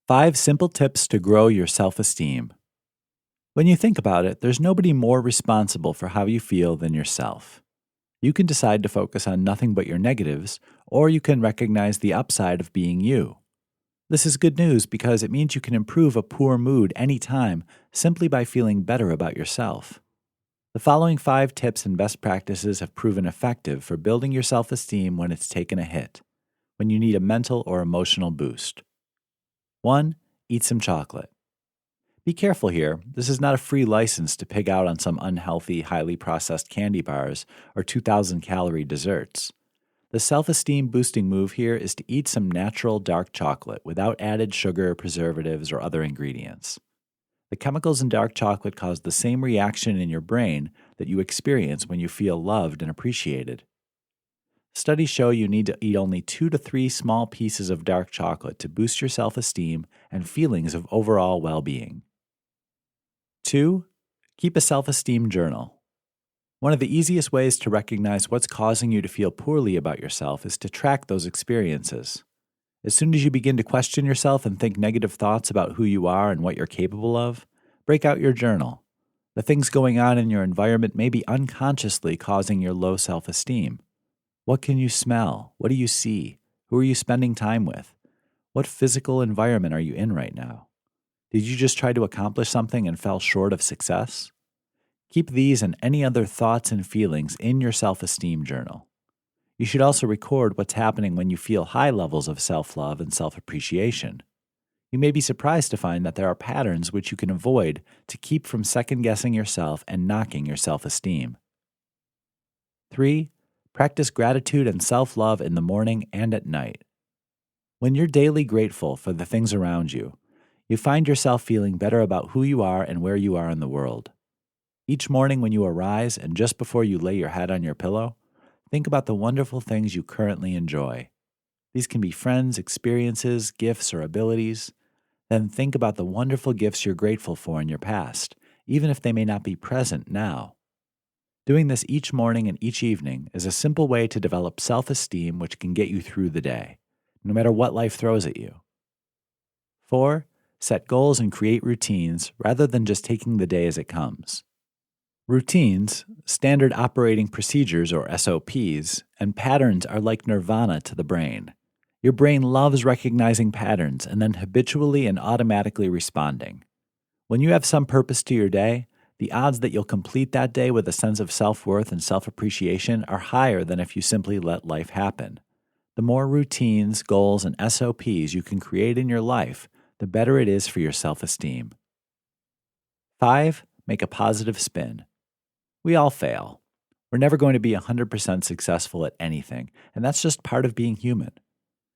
5 simple tips to grow your self-esteem. When you think about it, there's nobody more responsible for how you feel than yourself. You can decide to focus on nothing but your negatives, or you can recognize the upside of being you. This is good news because it means you can improve a poor mood anytime simply by feeling better about yourself. The following 5 tips and best practices have proven effective for building your self-esteem when it's taken a hit, when you need a mental or emotional boost. 1. Eat some chocolate. Be careful here. This is not a free license to pig out on some unhealthy, highly processed candy bars or 2,000-calorie desserts. The self-esteem boosting move here is to eat some natural dark chocolate without added sugar, preservatives, or other ingredients. The chemicals in dark chocolate cause the same reaction in your brain that you experience when you feel loved and appreciated. Studies show you need to eat only 2 to 3 small pieces of dark chocolate to boost your self-esteem and feelings of overall well-being. 2. Keep a self-esteem journal. One of the easiest ways to recognize what's causing you to feel poorly about yourself is to track those experiences. As soon as you begin to question yourself and think negative thoughts about who you are and what you're capable of, break out your journal. The things going on in your environment may be unconsciously causing your low self-esteem. What can you smell? What do you see? Who are you spending time with? What physical environment are you in right now? Did you just try to accomplish something and fell short of success? Keep these and any other thoughts and feelings in your self-esteem journal. You should also record what's happening when you feel high levels of self-love and self-appreciation. You may be surprised to find that there are patterns which you can avoid to keep from second-guessing yourself and knocking your self-esteem. 3. Practice gratitude and self-love in the morning and at night. When you're daily grateful for the things around you, you find yourself feeling better about who you are and where you are in the world. Each morning when you arise and just before you lay your head on your pillow, think about the wonderful things you currently enjoy. These can be friends, experiences, gifts, or abilities. Then think about the wonderful gifts you're grateful for in your past, even if they may not be present now. Doing this each morning and each evening is a simple way to develop self-esteem which can get you through the day, no matter what life throws at you. 4. Set goals and create routines rather than just taking the day as it comes. Routines, standard operating procedures or SOPs, and patterns are like nirvana to the brain. Your brain loves recognizing patterns and then habitually and automatically responding. When you have some purpose to your day, the odds that you'll complete that day with a sense of self-worth and self-appreciation are higher than if you simply let life happen. The more routines, goals, and SOPs you can create in your life, the better it is for your self-esteem. 5. Make a positive spin. We all fail. We're never going to be 100% successful at anything, and that's just part of being human.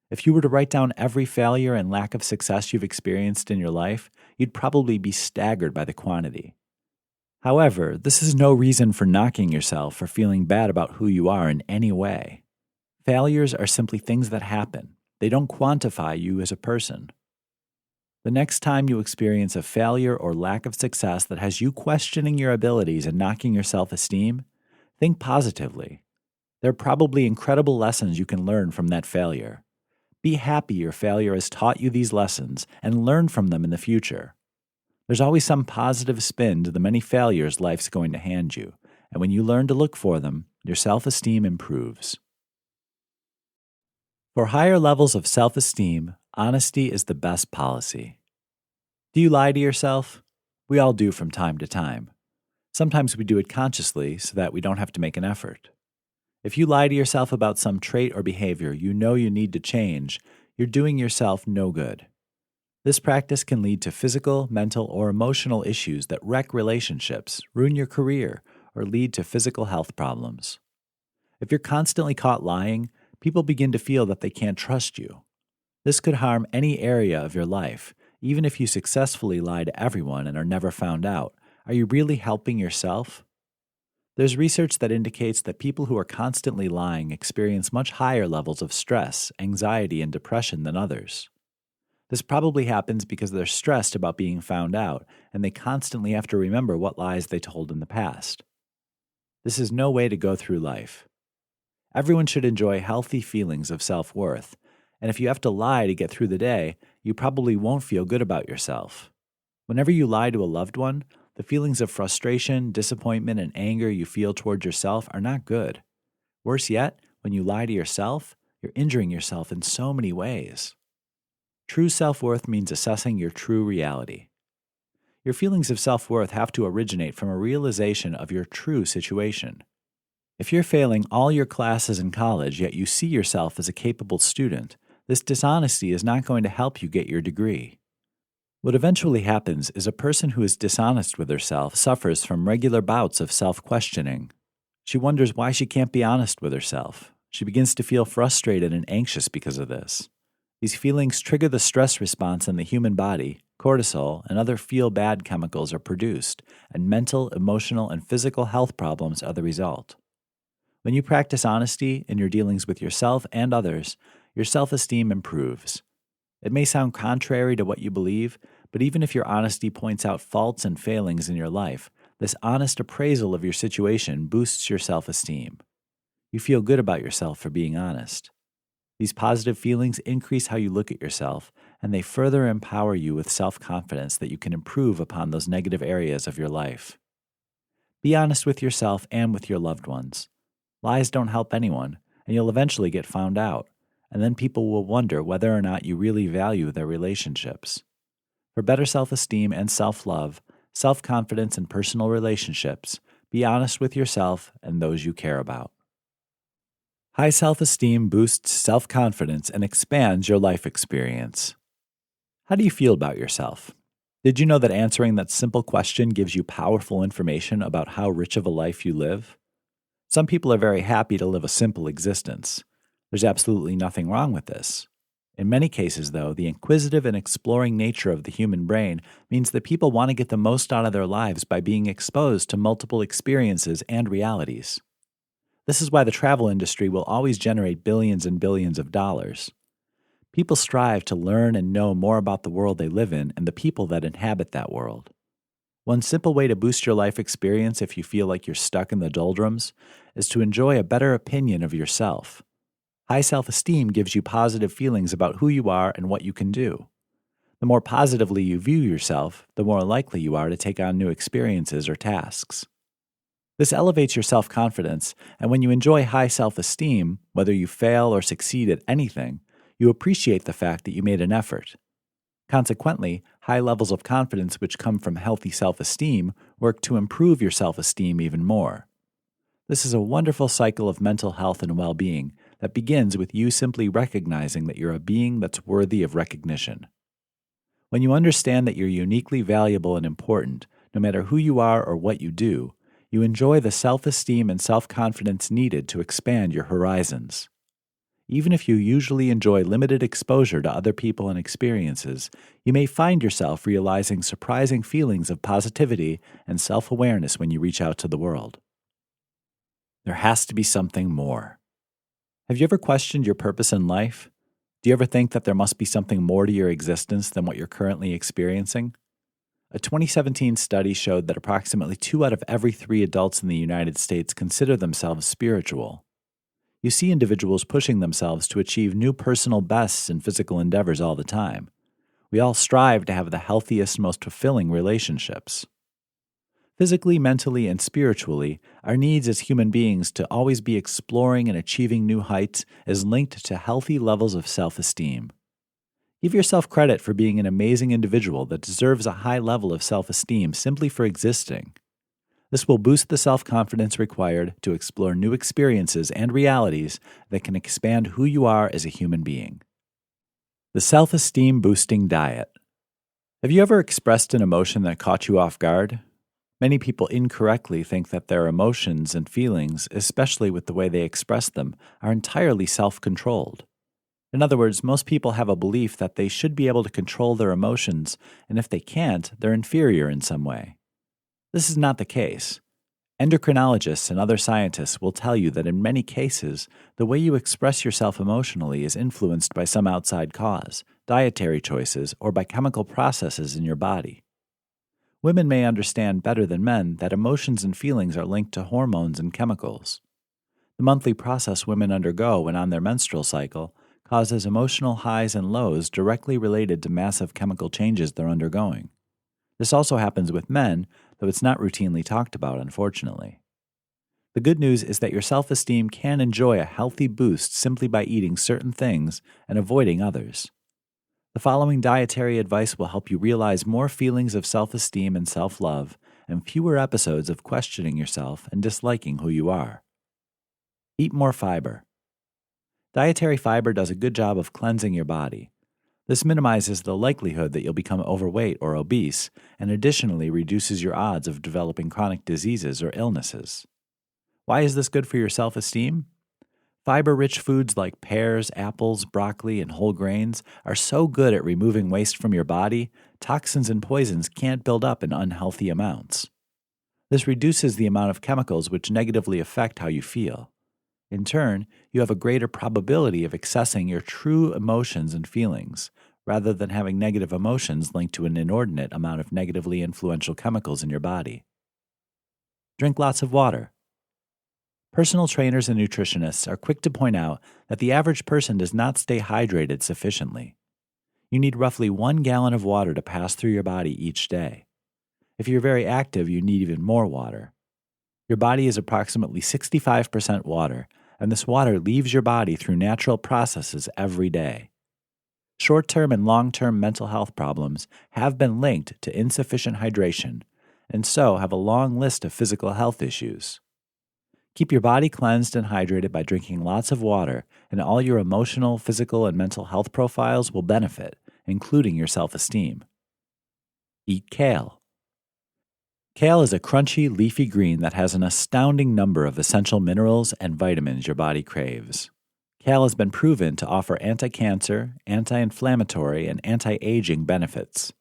If you were to write down every failure and lack of success you've experienced in your life, you'd probably be staggered by the quantity. However, this is no reason for knocking yourself or feeling bad about who you are in any way. Failures are simply things that happen. They don't quantify you as a person. The next time you experience a failure or lack of success that has you questioning your abilities and knocking your self-esteem, think positively. There are probably incredible lessons you can learn from that failure. Be happy your failure has taught you these lessons and learn from them in the future. There's always some positive spin to the many failures life's going to hand you, and when you learn to look for them, your self-esteem improves. For higher levels of self-esteem, honesty is the best policy. Do you lie to yourself? We all do from time to time. Sometimes we do it consciously so that we don't have to make an effort. If you lie to yourself about some trait or behavior you know you need to change, you're doing yourself no good. This practice can lead to physical, mental, or emotional issues that wreck relationships, ruin your career, or lead to physical health problems. If you're constantly caught lying, people begin to feel that they can't trust you. This could harm any area of your life. Even if you successfully lie to everyone and are never found out, are you really helping yourself? There's research that indicates that people who are constantly lying experience much higher levels of stress, anxiety, and depression than others. This probably happens because they're stressed about being found out, and they constantly have to remember what lies they told in the past. This is no way to go through life. Everyone should enjoy healthy feelings of self-worth, And if you have to lie to get through the day, you probably won't feel good about yourself. Whenever you lie to a loved one, the feelings of frustration, disappointment, and anger you feel toward yourself are not good. Worse yet, when you lie to yourself, you're injuring yourself in so many ways. True self-worth means assessing your true reality. Your feelings of self-worth have to originate from a realization of your true situation. If you're failing all your classes in college, yet you see yourself as a capable student, this dishonesty is not going to help you get your degree. What eventually happens is a person who is dishonest with herself suffers from regular bouts of self-questioning. She wonders why she can't be honest with herself. She begins to feel frustrated and anxious because of this. These feelings trigger the stress response in the human body. Cortisol and other feel-bad chemicals are produced, and mental, emotional, and physical health problems are the result. When you practice honesty in your dealings with yourself and others, your self-esteem improves. It may sound contrary to what you believe, but even if your honesty points out faults and failings in your life, this honest appraisal of your situation boosts your self-esteem. You feel good about yourself for being honest. These positive feelings increase how you look at yourself, and they further empower you with self-confidence that you can improve upon those negative areas of your life. Be honest with yourself and with your loved ones. Lies don't help anyone, and you'll eventually get found out, and then people will wonder whether or not you really value their relationships. For better self-esteem and self-love, self-confidence and personal relationships, be honest with yourself and those you care about. High self-esteem boosts self-confidence and expands your life experience. How do you feel about yourself? Did you know that answering that simple question gives you powerful information about how rich of a life you live? Some people are very happy to live a simple existence. There's absolutely nothing wrong with this. In many cases, though, the inquisitive and exploring nature of the human brain means that people want to get the most out of their lives by being exposed to multiple experiences and realities. This is why the travel industry will always generate billions and billions of dollars. People strive to learn and know more about the world they live in and the people that inhabit that world. One simple way to boost your life experience if you feel like you're stuck in the doldrums is to enjoy a better opinion of yourself. High self-esteem gives you positive feelings about who you are and what you can do. The more positively you view yourself, the more likely you are to take on new experiences or tasks. This elevates your self-confidence, and when you enjoy high self-esteem, whether you fail or succeed at anything, you appreciate the fact that you made an effort. Consequently, high levels of confidence which come from healthy self-esteem work to improve your self-esteem even more. This is a wonderful cycle of mental health and well-being that begins with you simply recognizing that you're a being that's worthy of recognition. When you understand that you're uniquely valuable and important, no matter who you are or what you do, you enjoy the self-esteem and self-confidence needed to expand your horizons. Even if you usually enjoy limited exposure to other people and experiences, you may find yourself realizing surprising feelings of positivity and self-awareness when you reach out to the world. There has to be something more. Have you ever questioned your purpose in life? Do you ever think that there must be something more to your existence than what you're currently experiencing? A 2017 study showed that approximately 2 out of every 3 adults in the United States consider themselves spiritual. You see individuals pushing themselves to achieve new personal bests in physical endeavors all the time. We all strive to have the healthiest, most fulfilling relationships. Physically, mentally, and spiritually, our needs as human beings to always be exploring and achieving new heights is linked to healthy levels of self-esteem. Give yourself credit for being an amazing individual that deserves a high level of self-esteem simply for existing. This will boost the self-confidence required to explore new experiences and realities that can expand who you are as a human being. The self-esteem boosting diet. Have you ever expressed an emotion that caught you off guard? Many people incorrectly think that their emotions and feelings, especially with the way they express them, are entirely self-controlled. In other words, most people have a belief that they should be able to control their emotions, and if they can't, they're inferior in some way. This is not the case. Endocrinologists and other scientists will tell you that in many cases, the way you express yourself emotionally is influenced by some outside cause, dietary choices, or by chemical processes in your body. Women may understand better than men that emotions and feelings are linked to hormones and chemicals. The monthly process women undergo when on their menstrual cycle causes emotional highs and lows directly related to massive chemical changes they're undergoing. This also happens with men, though it's not routinely talked about, unfortunately. The good news is that your self-esteem can enjoy a healthy boost simply by eating certain things and avoiding others. The following dietary advice will help you realize more feelings of self-esteem and self-love and fewer episodes of questioning yourself and disliking who you are. Eat more fiber. Dietary fiber does a good job of cleansing your body. This minimizes the likelihood that you'll become overweight or obese and additionally reduces your odds of developing chronic diseases or illnesses. Why is this good for your self-esteem? Fiber-rich foods like pears, apples, broccoli, and whole grains are so good at removing waste from your body, toxins and poisons can't build up in unhealthy amounts. This reduces the amount of chemicals which negatively affect how you feel. In turn, you have a greater probability of accessing your true emotions and feelings, rather than having negative emotions linked to an inordinate amount of negatively influential chemicals in your body. Drink lots of water. Personal trainers and nutritionists are quick to point out that the average person does not stay hydrated sufficiently. You need roughly 1 gallon of water to pass through your body each day. If you're very active, you need even more water. Your body is approximately 65% water, and this water leaves your body through natural processes every day. Short-term and long-term mental health problems have been linked to insufficient hydration, and so have a long list of physical health issues. Keep your body cleansed and hydrated by drinking lots of water, and all your emotional, physical, and mental health profiles will benefit, including your self-esteem. Eat kale. Kale is a crunchy, leafy green that has an astounding number of essential minerals and vitamins your body craves. Kale has been proven to offer anti-cancer, anti-inflammatory, and anti-aging benefits.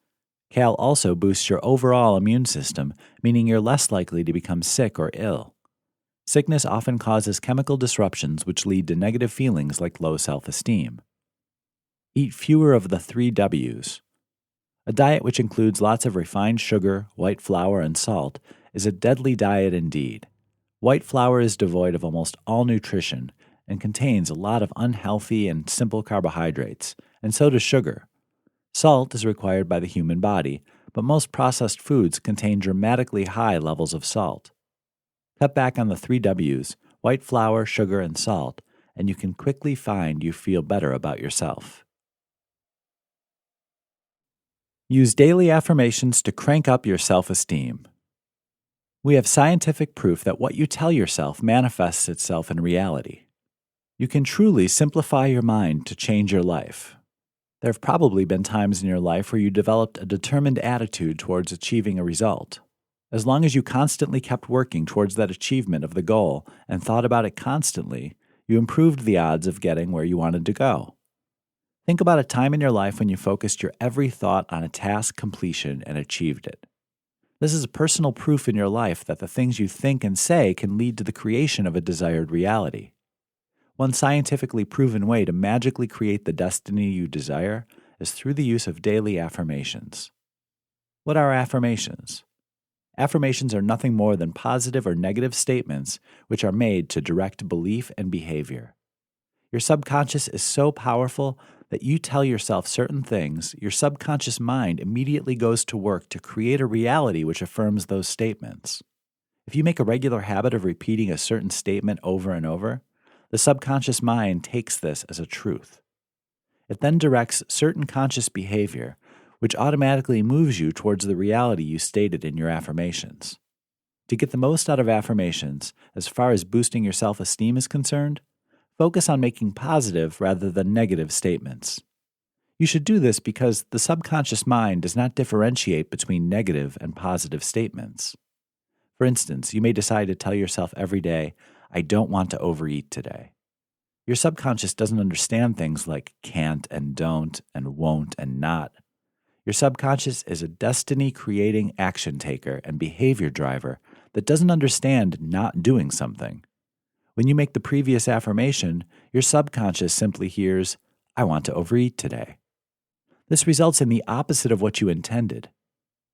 Kale also boosts your overall immune system, meaning you're less likely to become sick or ill. Sickness often causes chemical disruptions which lead to negative feelings like low self-esteem. Eat fewer of the 3 W's. A diet which includes lots of refined sugar, white flour, and salt is a deadly diet indeed. White flour is devoid of almost all nutrition and contains a lot of unhealthy and simple carbohydrates, and so does sugar. Salt is required by the human body, but most processed foods contain dramatically high levels of salt. Cut back on the 3 W's, white flour, sugar, and salt, and you can quickly find you feel better about yourself. Use daily affirmations to crank up your self-esteem. We have scientific proof that what you tell yourself manifests itself in reality. You can truly simplify your mind to change your life. There have probably been times in your life where you developed a determined attitude towards achieving a result. As long as you constantly kept working towards that achievement of the goal and thought about it constantly, you improved the odds of getting where you wanted to go. Think about a time in your life when you focused your every thought on a task completion and achieved it. This is personal proof in your life that the things you think and say can lead to the creation of a desired reality. One scientifically proven way to magically create the destiny you desire is through the use of daily affirmations. What are affirmations? Affirmations are nothing more than positive or negative statements which are made to direct belief and behavior. Your subconscious is so powerful that you tell yourself certain things, your subconscious mind immediately goes to work to create a reality which affirms those statements. If you make a regular habit of repeating a certain statement over and over, the subconscious mind takes this as a truth. It then directs certain conscious behavior, which automatically moves you towards the reality you stated in your affirmations. To get the most out of affirmations, as far as boosting your self-esteem is concerned, focus on making positive rather than negative statements. You should do this because the subconscious mind does not differentiate between negative and positive statements. For instance, you may decide to tell yourself every day, "I don't want to overeat today." Your subconscious doesn't understand things like can't and don't and won't and not. Your subconscious is a destiny-creating action taker and behavior driver that doesn't understand not doing something. When you make the previous affirmation, your subconscious simply hears, "I want to overeat today." This results in the opposite of what you intended.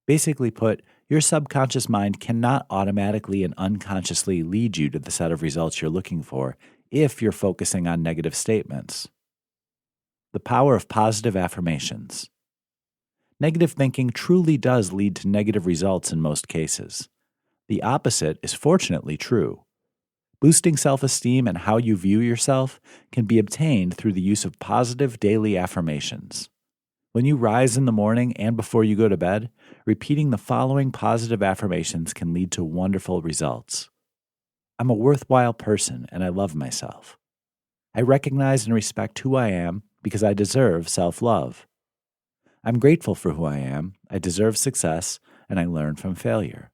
Basically put, your subconscious mind cannot automatically and unconsciously lead you to the set of results you're looking for if you're focusing on negative statements. The power of positive affirmations. Negative thinking truly does lead to negative results in most cases. The opposite is fortunately true. Boosting self-esteem and how you view yourself can be obtained through the use of positive daily affirmations. When you rise in the morning and before you go to bed, repeating the following positive affirmations can lead to wonderful results. I'm a worthwhile person and I love myself. I recognize and respect who I am because I deserve self-love. I'm grateful for who I am, I deserve success, and I learn from failure.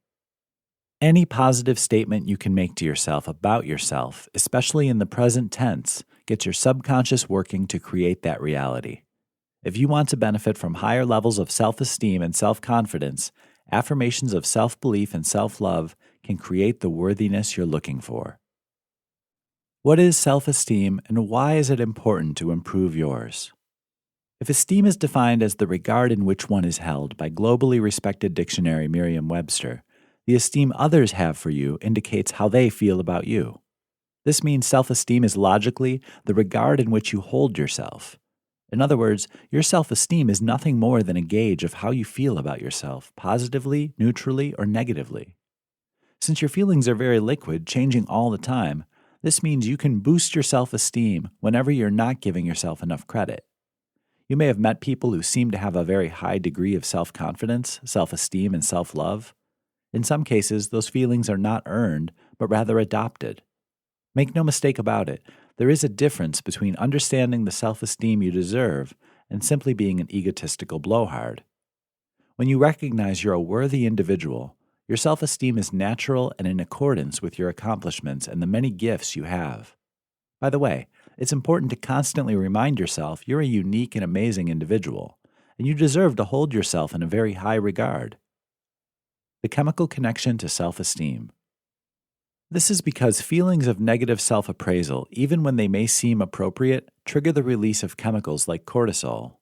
Any positive statement you can make to yourself about yourself, especially in the present tense, gets your subconscious working to create that reality. If you want to benefit from higher levels of self-esteem and self-confidence, affirmations of self-belief and self-love can create the worthiness you're looking for. What is self-esteem and why is it important to improve yours? If esteem is defined as the regard in which one is held by globally respected dictionary Merriam-Webster, the esteem others have for you indicates how they feel about you. This means self-esteem is logically the regard in which you hold yourself. In other words, your self-esteem is nothing more than a gauge of how you feel about yourself, positively, neutrally, or negatively. Since your feelings are very liquid, changing all the time, this means you can boost your self-esteem whenever you're not giving yourself enough credit. You may have met people who seem to have a very high degree of self-confidence, self-esteem, and self-love. In some cases, those feelings are not earned, but rather adopted. Make no mistake about it, there is a difference between understanding the self-esteem you deserve and simply being an egotistical blowhard. When you recognize you're a worthy individual, your self-esteem is natural and in accordance with your accomplishments and the many gifts you have. By the way, it's important to constantly remind yourself you're a unique and amazing individual, and you deserve to hold yourself in a very high regard. The chemical connection to self-esteem. This is because feelings of negative self-appraisal, even when they may seem appropriate, trigger the release of chemicals like cortisol.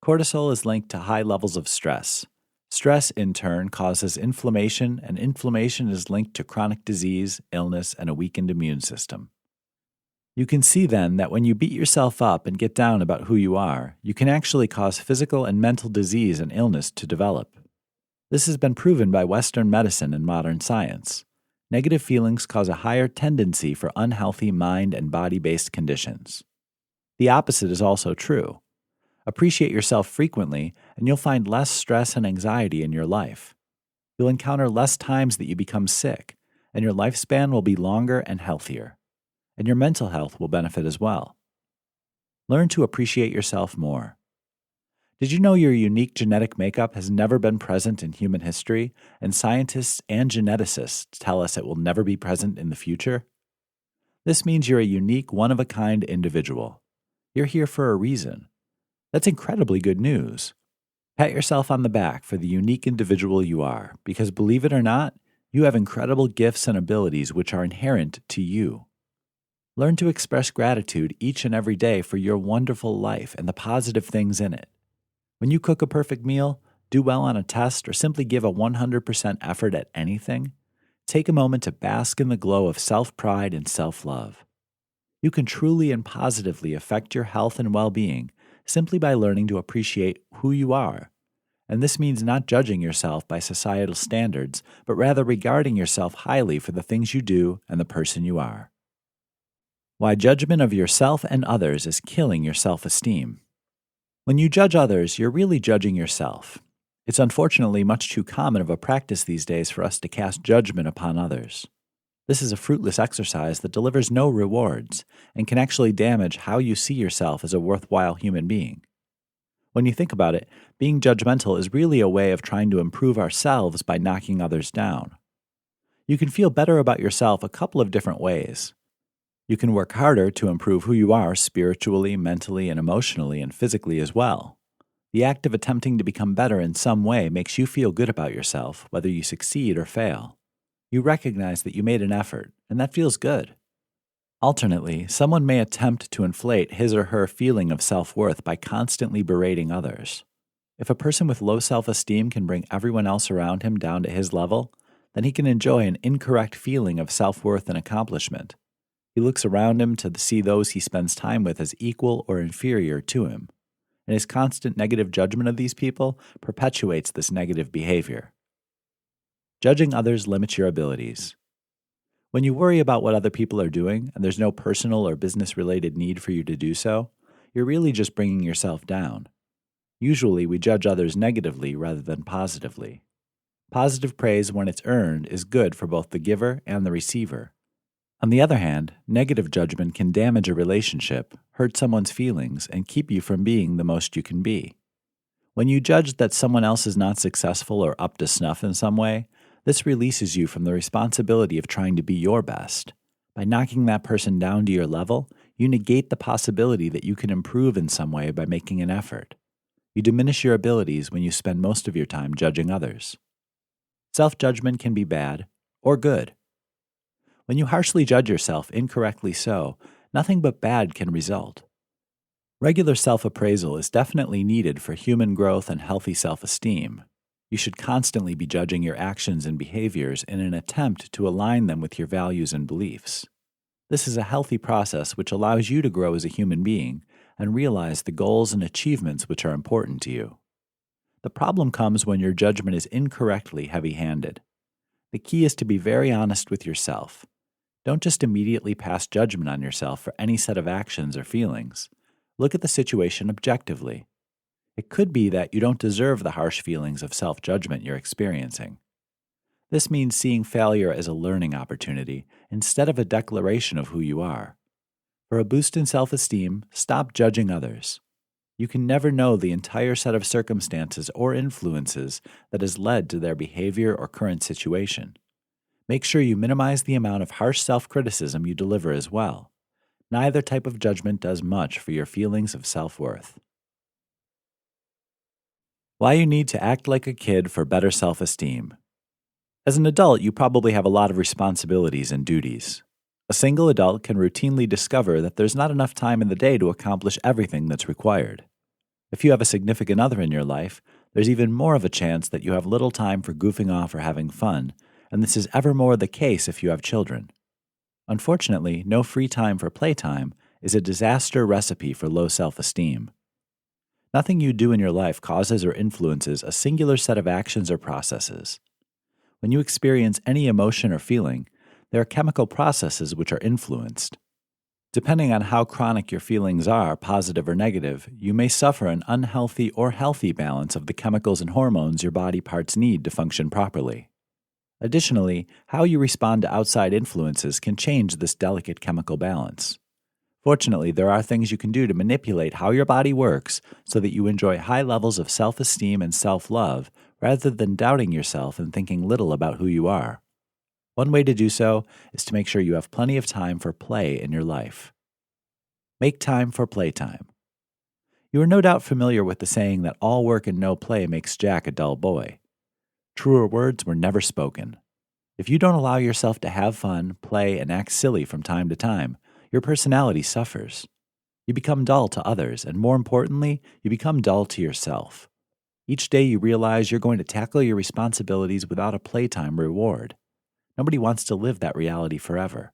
Cortisol is linked to high levels of stress. Stress, in turn, causes inflammation, and inflammation is linked to chronic disease, illness, and a weakened immune system. You can see then that when you beat yourself up and get down about who you are, you can actually cause physical and mental disease and illness to develop. This has been proven by Western medicine and modern science. Negative feelings cause a higher tendency for unhealthy mind and body-based conditions. The opposite is also true. Appreciate yourself frequently, and you'll find less stress and anxiety in your life. You'll encounter less times that you become sick, and your lifespan will be longer and healthier. And your mental health will benefit as well. Learn to appreciate yourself more. Did you know your unique genetic makeup has never been present in human history, and scientists and geneticists tell us it will never be present in the future? This means you're a unique, one-of-a-kind individual. You're here for a reason. That's incredibly good news. Pat yourself on the back for the unique individual you are, because believe it or not, you have incredible gifts and abilities which are inherent to you. Learn to express gratitude each and every day for your wonderful life and the positive things in it. When you cook a perfect meal, do well on a test, or simply give a 100% effort at anything, take a moment to bask in the glow of self-pride and self-love. You can truly and positively affect your health and well-being simply by learning to appreciate who you are. And this means not judging yourself by societal standards, but rather regarding yourself highly for the things you do and the person you are. Why judgment of yourself and others is killing your self-esteem. When you judge others, you're really judging yourself. It's unfortunately much too common of a practice these days for us to cast judgment upon others. This is a fruitless exercise that delivers no rewards and can actually damage how you see yourself as a worthwhile human being. When you think about it, being judgmental is really a way of trying to improve ourselves by knocking others down. You can feel better about yourself a couple of different ways. You can work harder to improve who you are spiritually, mentally, and emotionally, and physically as well. The act of attempting to become better in some way makes you feel good about yourself, whether you succeed or fail. You recognize that you made an effort, and that feels good. Alternately, someone may attempt to inflate his or her feeling of self-worth by constantly berating others. If a person with low self-esteem can bring everyone else around him down to his level, then he can enjoy an incorrect feeling of self-worth and accomplishment. He looks around him to see those he spends time with as equal or inferior to him. and his constant negative judgment of these people perpetuates this negative behavior. Judging others limits your abilities. When you worry about what other people are doing and there's no personal or business-related need for you to do so, you're really just bringing yourself down. Usually, we judge others negatively rather than positively. Positive praise, when it's earned, is good for both the giver and the receiver. On the other hand, negative judgment can damage a relationship, hurt someone's feelings, and keep you from being the most you can be. When you judge that someone else is not successful or up to snuff in some way, this releases you from the responsibility of trying to be your best. By knocking that person down to your level, you negate the possibility that you can improve in some way by making an effort. You diminish your abilities when you spend most of your time judging others. Self-judgment can be bad or good. When you harshly judge yourself, incorrectly so, nothing but bad can result. Regular self-appraisal is definitely needed for human growth and healthy self-esteem. You should constantly be judging your actions and behaviors in an attempt to align them with your values and beliefs. This is a healthy process which allows you to grow as a human being and realize the goals and achievements which are important to you. The problem comes when your judgment is incorrectly heavy-handed. The key is to be very honest with yourself. Don't just immediately pass judgment on yourself for any set of actions or feelings. Look at the situation objectively. It could be that you don't deserve the harsh feelings of self-judgment you're experiencing. This means seeing failure as a learning opportunity instead of a declaration of who you are. For a boost in self-esteem, stop judging others. You can never know the entire set of circumstances or influences that has led to their behavior or current situation. Make sure you minimize the amount of harsh self-criticism you deliver as well. Neither type of judgment does much for your feelings of self-worth. Why you need to act like a kid for better self-esteem. As an adult, you probably have a lot of responsibilities and duties. A single adult can routinely discover that there's not enough time in the day to accomplish everything that's required. If you have a significant other in your life, there's even more of a chance that you have little time for goofing off or having fun, and this is ever more the case if you have children. Unfortunately, no free time for playtime is a disaster recipe for low self-esteem. Nothing you do in your life causes or influences a singular set of actions or processes. When you experience any emotion or feeling, there are chemical processes which are influenced. Depending on how chronic your feelings are, positive or negative, you may suffer an unhealthy or healthy balance of the chemicals and hormones your body parts need to function properly. Additionally, how you respond to outside influences can change this delicate chemical balance. Fortunately, there are things you can do to manipulate how your body works so that you enjoy high levels of self-esteem and self-love rather than doubting yourself and thinking little about who you are. One way to do so is to make sure you have plenty of time for play in your life. Make time for playtime. You are no doubt familiar with the saying that all work and no play makes Jack a dull boy. Truer words were never spoken. If you don't allow yourself to have fun, play, and act silly from time to time, your personality suffers. You become dull to others, and more importantly, you become dull to yourself. Each day you realize you're going to tackle your responsibilities without a playtime reward. Nobody wants to live that reality forever.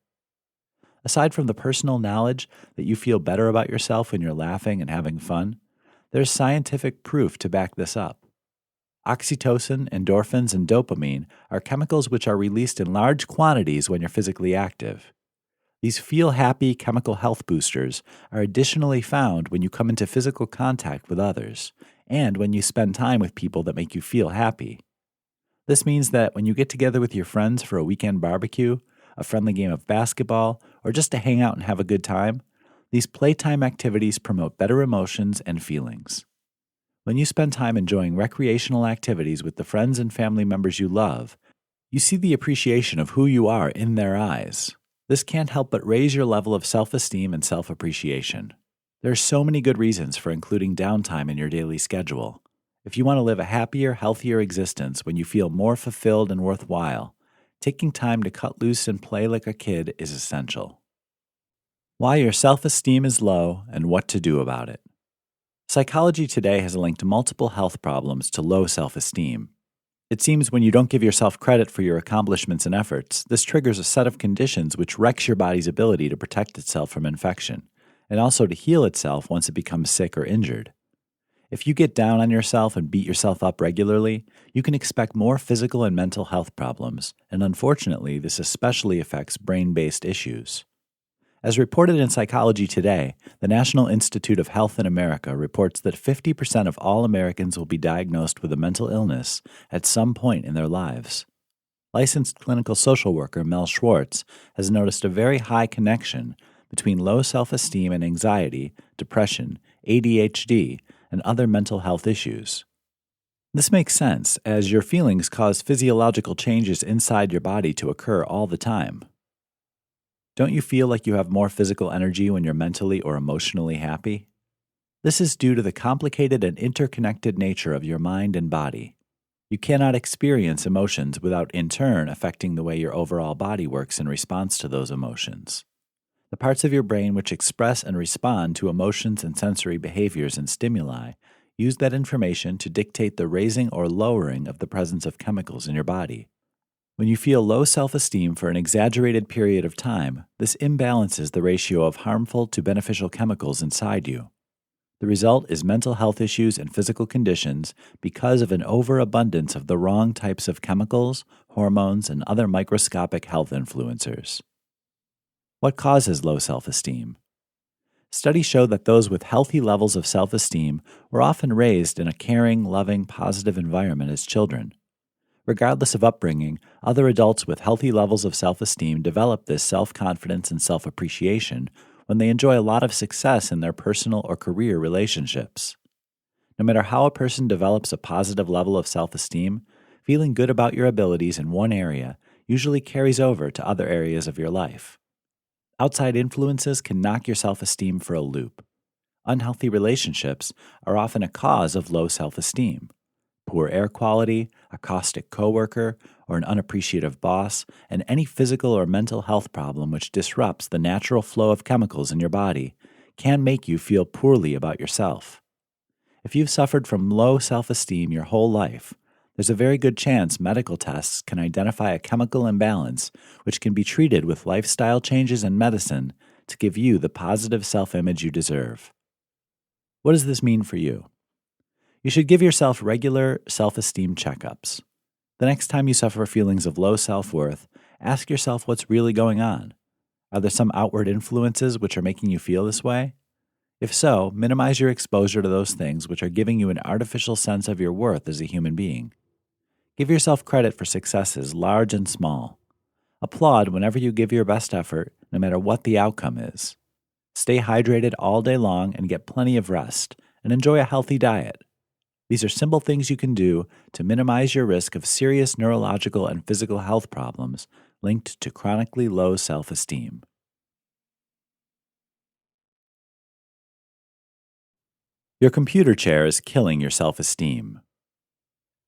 Aside from the personal knowledge that you feel better about yourself when you're laughing and having fun, there's scientific proof to back this up. Oxytocin, endorphins, and dopamine are chemicals which are released in large quantities when you're physically active. These feel-happy chemical health boosters are additionally found when you come into physical contact with others and when you spend time with people that make you feel happy. This means that when you get together with your friends for a weekend barbecue, a friendly game of basketball, or just to hang out and have a good time, these playtime activities promote better emotions and feelings. When you spend time enjoying recreational activities with the friends and family members you love, you see the appreciation of who you are in their eyes. This can't help but raise your level of self-esteem and self-appreciation. There are so many good reasons for including downtime in your daily schedule. If you want to live a happier, healthier existence when you feel more fulfilled and worthwhile, taking time to cut loose and play like a kid is essential. Why your self-esteem is low and what to do about it. Psychology today has linked multiple health problems to low self-esteem. It seems when you don't give yourself credit for your accomplishments and efforts, this triggers a set of conditions which wrecks your body's ability to protect itself from infection, and also to heal itself once it becomes sick or injured. If you get down on yourself and beat yourself up regularly, you can expect more physical and mental health problems, and unfortunately, this especially affects brain-based issues. As reported in Psychology Today, the National Institute of Health in America reports that 50% of all Americans will be diagnosed with a mental illness at some point in their lives. Licensed clinical social worker Mel Schwartz has noticed a very high connection between low self-esteem and anxiety, depression, ADHD, and other mental health issues. This makes sense, as your feelings cause physiological changes inside your body to occur all the time. Don't you feel like you have more physical energy when you're mentally or emotionally happy? This is due to the complicated and interconnected nature of your mind and body. You cannot experience emotions without in turn affecting the way your overall body works in response to those emotions. The parts of your brain which express and respond to emotions and sensory behaviors and stimuli use that information to dictate the raising or lowering of the presence of chemicals in your body. When you feel low self-esteem for an exaggerated period of time, this imbalances the ratio of harmful to beneficial chemicals inside you. The result is mental health issues and physical conditions because of an overabundance of the wrong types of chemicals, hormones, and other microscopic health influencers. What causes low self-esteem? Studies show that those with healthy levels of self-esteem were often raised in a caring, loving, positive environment as children. Regardless of upbringing, other adults with healthy levels of self-esteem develop this self-confidence and self-appreciation when they enjoy a lot of success in their personal or career relationships. No matter how a person develops a positive level of self-esteem, feeling good about your abilities in one area usually carries over to other areas of your life. Outside influences can knock your self-esteem for a loop. Unhealthy relationships are often a cause of low self-esteem. Poor air quality, a caustic coworker, or an unappreciative boss, and any physical or mental health problem which disrupts the natural flow of chemicals in your body can make you feel poorly about yourself. If you've suffered from low self-esteem your whole life, there's a very good chance medical tests can identify a chemical imbalance which can be treated with lifestyle changes and medicine to give you the positive self-image you deserve. What does this mean for you? You should give yourself regular self-esteem checkups. The next time you suffer feelings of low self-worth, ask yourself what's really going on. Are there some outward influences which are making you feel this way? If so, minimize your exposure to those things which are giving you an artificial sense of your worth as a human being. Give yourself credit for successes, large and small. Applaud whenever you give your best effort, no matter what the outcome is. Stay hydrated all day long and get plenty of rest, and enjoy a healthy diet. These are simple things you can do to minimize your risk of serious neurological and physical health problems linked to chronically low self-esteem. Your computer chair is killing your self-esteem.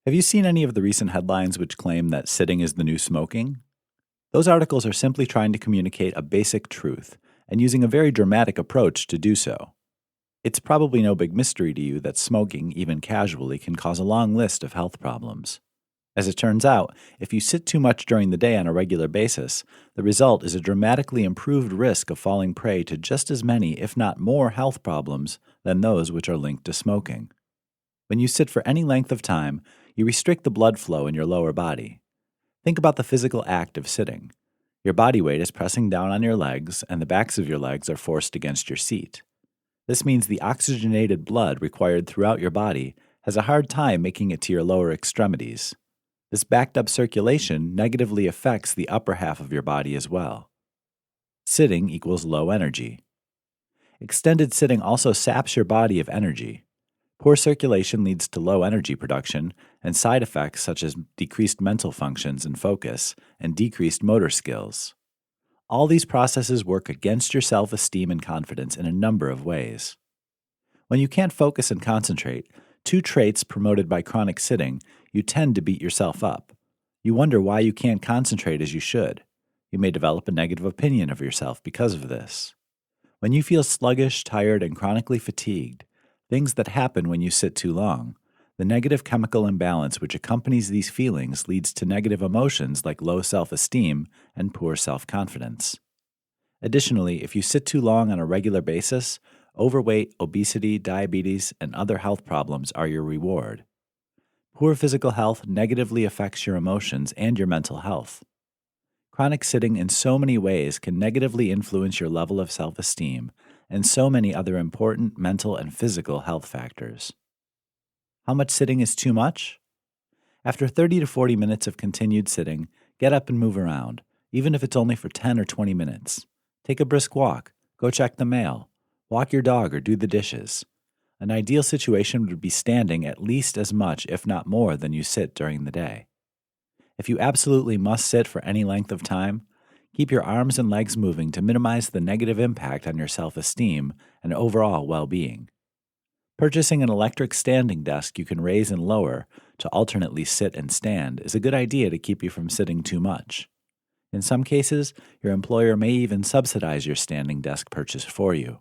Have you seen any of the recent headlines which claim that sitting is the new smoking? Those articles are simply trying to communicate a basic truth and using a very dramatic approach to do so. It's probably no big mystery to you that smoking, even casually, can cause a long list of health problems. As it turns out, if you sit too much during the day on a regular basis, the result is a dramatically improved risk of falling prey to just as many, if not more, health problems than those which are linked to smoking. When you sit for any length of time, you restrict the blood flow in your lower body. Think about the physical act of sitting. Your body weight is pressing down on your legs, and the backs of your legs are forced against your seat. This means the oxygenated blood required throughout your body has a hard time making it to your lower extremities. This backed-up circulation negatively affects the upper half of your body as well. Sitting equals low energy. Extended sitting also saps your body of energy. Poor circulation leads to low energy production and side effects such as decreased mental functions and focus and decreased motor skills. All these processes work against your self-esteem and confidence in a number of ways. When you can't focus and concentrate, two traits promoted by chronic sitting, you tend to beat yourself up. You wonder why you can't concentrate as you should. You may develop a negative opinion of yourself because of this. When you feel sluggish, tired, and chronically fatigued, things that happen when you sit too long, the negative chemical imbalance which accompanies these feelings leads to negative emotions like low self-esteem and poor self-confidence. Additionally, if you sit too long on a regular basis, Overweight, obesity, diabetes, and other health problems are your reward. Poor physical health negatively affects your emotions and your mental health. Chronic sitting in so many ways can negatively influence your level of self-esteem and so many other important mental and physical health factors. How much sitting is too much? After 30 to 40 minutes of continued sitting, get up and move around, even if it's only for 10 or 20 minutes. Take a brisk walk, go check the mail, walk your dog or do the dishes. An ideal situation would be standing at least as much, if not more, than you sit during the day. If you absolutely must sit for any length of time, keep your arms and legs moving to minimize the negative impact on your self-esteem and overall well-being. Purchasing an electric standing desk you can raise and lower to alternately sit and stand is a good idea to keep you from sitting too much. In some cases, your employer may even subsidize your standing desk purchase for you.